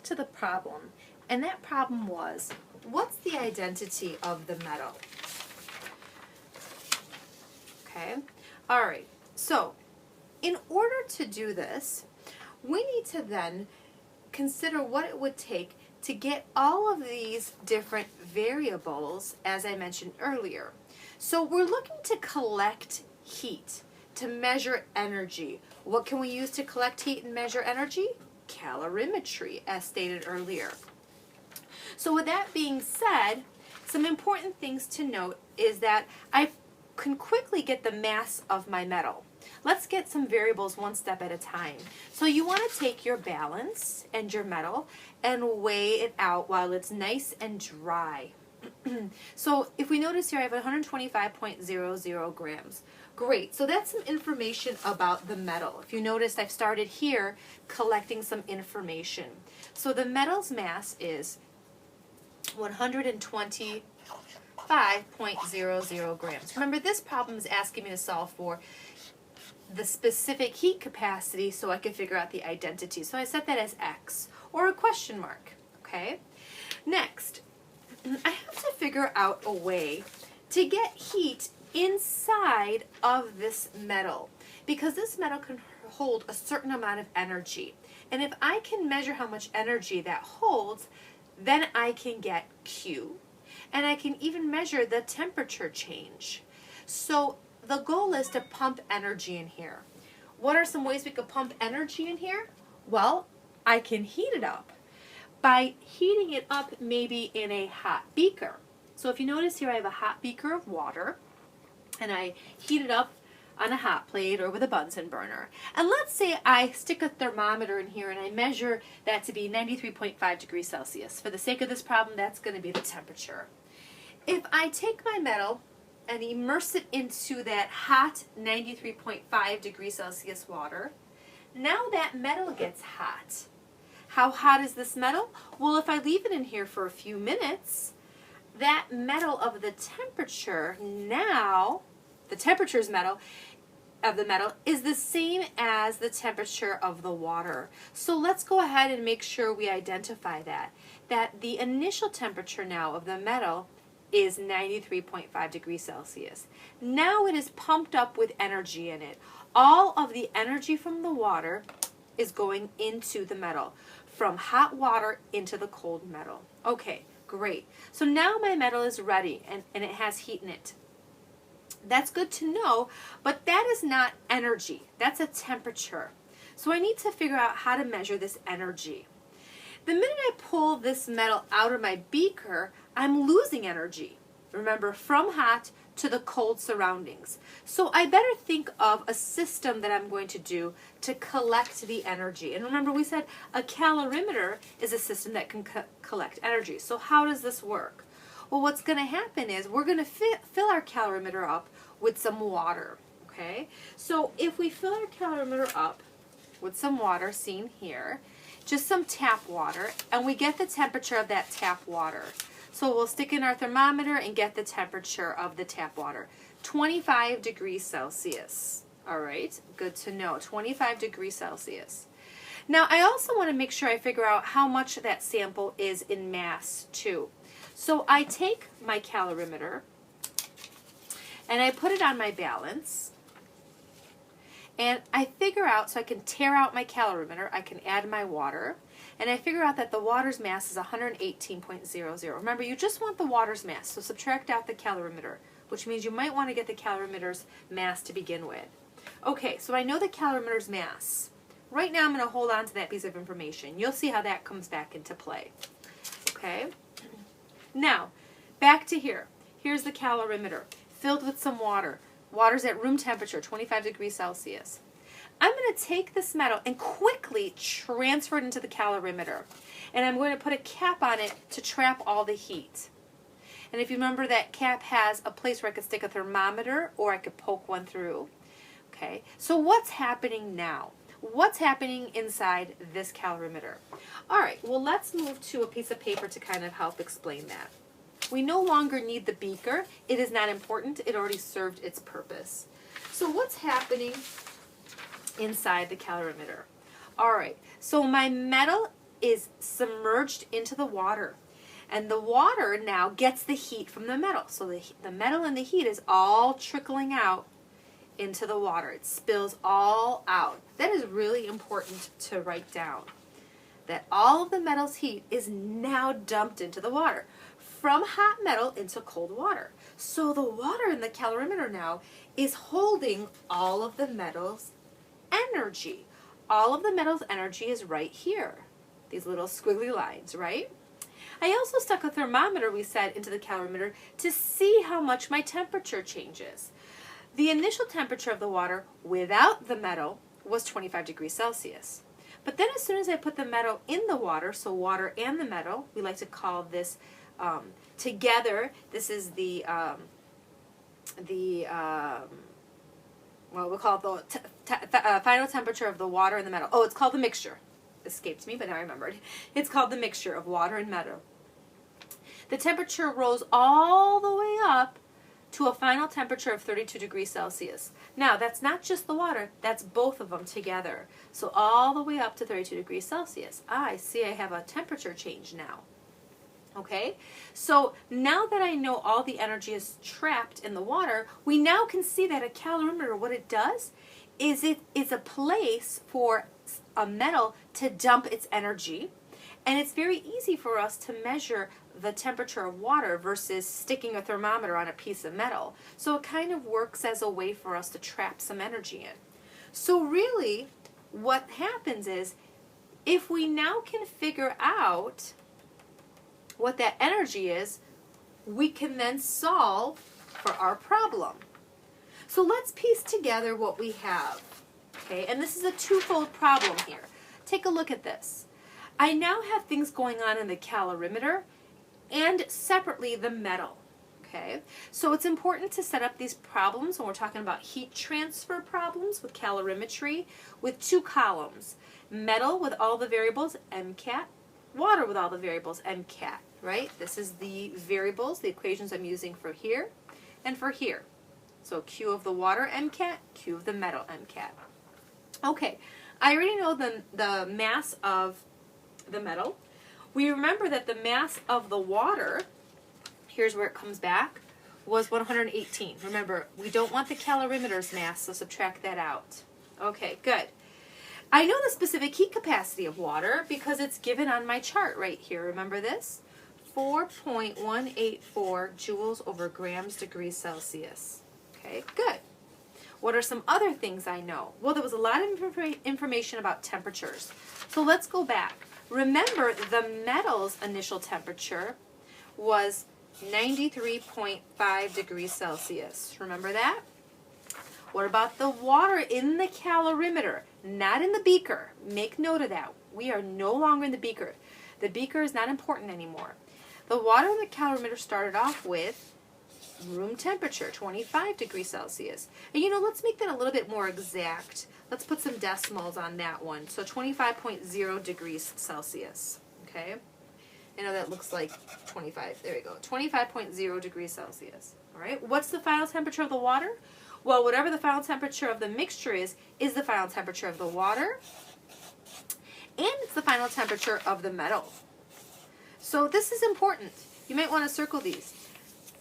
to the problem, and that problem was, what's the identity of the metal? Okay, all right, so in order to do this, we need to then consider what it would take to get all of these different variables, as I mentioned earlier. So we're looking to collect heat, to measure energy. What can we use to collect heat and measure energy? Calorimetry, as stated earlier. So with that being said, some important things to note is that I can quickly get the mass of my metal. Let's get some variables one step at a time. So you want to take your balance and your metal and weigh it out while it's nice and dry. So if we notice here, I have 125.00 grams. Great, so that's some information about the metal. If you notice, I've started here collecting some information. So the metal's mass is 125.00 grams. Remember, this problem is asking me to solve for the specific heat capacity so I can figure out the identity. So I set that as X, or a question mark, okay? Next, I have to figure out a way to get heat inside of this metal, because this metal can hold a certain amount of energy. And if I can measure how much energy that holds, then I can get Q, and I can even measure the temperature change. So the goal is to pump energy in here. What are some ways we could pump energy in here? Well, I can heat it up by heating it up maybe in a hot beaker. So if you notice here, I have a hot beaker of water, and I heat it up on a hot plate or with a Bunsen burner. And let's say I stick a thermometer in here and I measure that to be 93.5 degrees Celsius. For the sake of this problem, that's going to be the temperature. If I take my metal and immerse it into that hot 93.5 degrees Celsius water, now that metal gets hot. How hot is this metal? Well, if I leave it in here for a few minutes, that metal of the temperature now, the temperature's metal of the metal is the same as the temperature of the water. So let's go ahead and make sure we identify that the initial temperature now of the metal is 93.5 degrees Celsius. Now it is pumped up with energy in it. All of the energy from the water is going into the metal, from hot water into the cold metal. Okay, great. So now my metal is ready and it has heat in it. That's good to know, but that is not energy. That's a temperature. So I need to figure out how to measure this energy. The minute I pull this metal out of my beaker, I'm losing energy. Remember, from hot to the cold surroundings. So I better think of a system that I'm going to do to collect the energy. And remember, we said a calorimeter is a system that can collect energy. So how does this work? Well, what's going to happen is we're going to fill our calorimeter up with some water, okay? So if we fill our calorimeter up with some water, seen here, just some tap water, and we get the temperature of that tap water. So we'll stick in our thermometer and get the temperature of the tap water, 25 degrees Celsius. All right, good to know, 25 degrees Celsius. Now, I also want to make sure I figure out how much that sample is in mass, too. So I take my calorimeter and I put it on my balance, and I figure out, so I can tear out my calorimeter, I can add my water, and I figure out that the water's mass is 118.00. Remember, you just want the water's mass, so subtract out the calorimeter, which means you might want to get the calorimeter's mass to begin with. Okay, so I know the calorimeter's mass. Right now I'm going to hold on to that piece of information. You'll see how that comes back into play. Okay? Now, back to here. Here's the calorimeter, filled with some water. Water's at room temperature, 25 degrees Celsius. I'm going to take this metal and quickly transfer it into the calorimeter. And I'm going to put a cap on it to trap all the heat. And if you remember, that cap has a place where I could stick a thermometer or I could poke one through. Okay, so what's happening now? What's happening inside this calorimeter? All right, well, let's move to a piece of paper to kind of help explain that. We no longer need the beaker. It is not important. It already served its purpose. So what's happening inside the calorimeter? All right, so my metal is submerged into the water. And the water now gets the heat from the metal. So the metal and the heat is all trickling out into the water. It spills all out. That is really important to write down. That all of the metal's heat is now dumped into the water. From hot metal into cold water. So the water in the calorimeter now is holding all of the metal's energy. All of the metal's energy is right here. These little squiggly lines, right? I also stuck a thermometer, we said, into the calorimeter to see how much my temperature changes. The initial temperature of the water without the metal was 25 degrees Celsius. But then as soon as I put the metal in the water, so water and the metal, we like to call this together, this is well, we'll call it the final temperature of the water and the metal. Oh, it's called the mixture. Escaped me, but now I remembered. It's called the mixture of water and metal. The temperature rose all the way up to a final temperature of 32 degrees Celsius. Now, that's not just the water, that's both of them together. So all the way up to 32 degrees Celsius. I see I have a temperature change now. Okay, so now that I know all the energy is trapped in the water, we now can see that a calorimeter, what it does is it is a place for a metal to dump its energy, and it's very easy for us to measure the temperature of water versus sticking a thermometer on a piece of metal. So it kind of works as a way for us to trap some energy in. So really, what happens is, if we now can figure out what that energy is, we can then solve for our problem. So let's piece together what we have. Okay, and this is a twofold problem here. Take a look at this. I now have things going on in the calorimeter and separately the metal. Okay, so it's important to set up these problems when we're talking about heat transfer problems with calorimetry with two columns. Metal with all the variables, MCAT. Water with all the variables, MCAT. Right? This is the variables, the equations I'm using for here and for here. So Q of the water, MCAT, Q of the metal, MCAT. Okay, I already know the mass of the metal. We remember that the mass of the water, here's where it comes back, was 118. Remember, we don't want the calorimeter's mass, so subtract that out. Okay, good. I know the specific heat capacity of water because it's given on my chart right here. Remember this? 4.184 joules over grams degrees Celsius. Okay, good. What are some other things I know? Well, there was a lot of information about temperatures. So let's go back. Remember, the metal's initial temperature was 93.5 degrees Celsius. Remember that? What about the water in the calorimeter? Not in the beaker. Make note of that. We are no longer in the beaker. The beaker is not important anymore. The water in the calorimeter started off with room temperature, 25 degrees Celsius. And you know, let's make that a little bit more exact. Let's put some decimals on that one. So 25.0 degrees Celsius. Okay? I know that looks like 25. There we go. 25.0 degrees Celsius. All right? What's the final temperature of the water? Well, whatever the final temperature of the mixture is the final temperature of the water. And it's the final temperature of the metal. So this is important. You might want to circle these.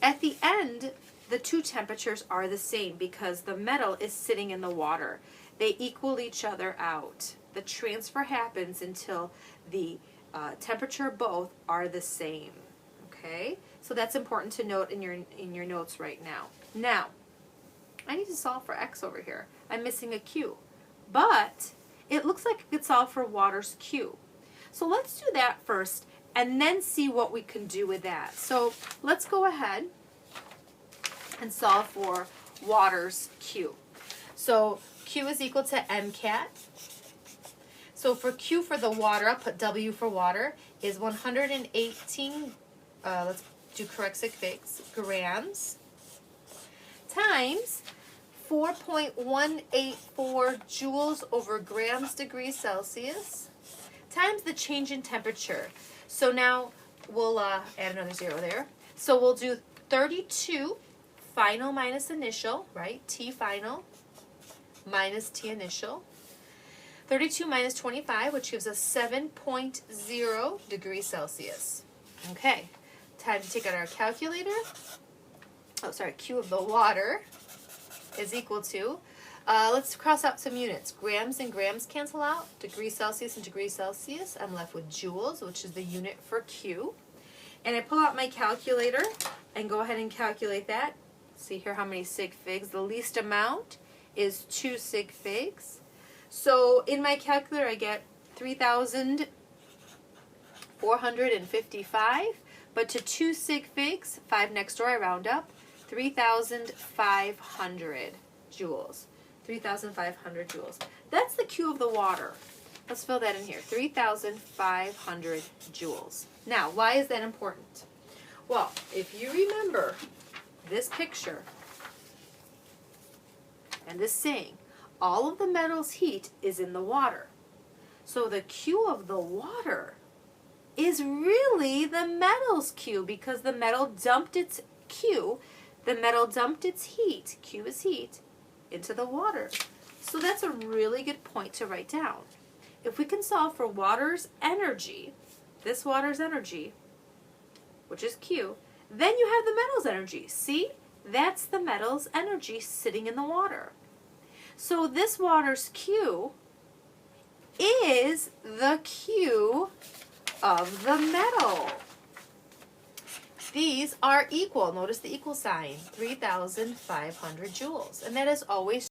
At the end, the two temperatures are the same because the metal is sitting in the water. They equal each other out. The transfer happens until the temperature both are the same. Okay? So that's important to note in your notes right now. Now, I need to solve for x over here. I'm missing a q. But it looks like I could solve for water's q. So let's do that first and then see what we can do with that. So let's go ahead and solve for water's q. So q is equal to MCAT. So for q for the water, I'll put W for water, is 118, let's do correct fix, grams, times 4.184 joules over grams degrees Celsius, times the change in temperature. So now we'll add another zero there. So we'll do 32 final minus initial, right? T final minus T initial. 32 minus 25, which gives us 7.0 degrees Celsius. Okay, time to take out our calculator. Oh, sorry, Q of the water is equal to, let's cross out some units. Grams and grams cancel out. Degrees Celsius and degrees Celsius. I'm left with joules, which is the unit for Q. And I pull out my calculator and go ahead and calculate that. See here how many sig figs. The least amount is 2 sig figs. So in my calculator I get 3,455, but to 2 sig figs, 5 next door, I round up, 3,500 joules. 3,500 joules. That's the Q of the water. Let's fill that in here, 3,500 joules. Now, why is that important? Well, if you remember this picture and this saying, all of the metal's heat is in the water. So the Q of the water is really the metal's Q, because the metal dumped its Q, the metal dumped its heat, Q is heat, into the water. So that's a really good point to write down. If we can solve for water's energy, this water's energy, which is Q, then you have the metal's energy. See? That's the metal's energy sitting in the water. So this water's Q is the Q of the metal. These are equal. Notice the equal sign, 3,500 joules. And that is always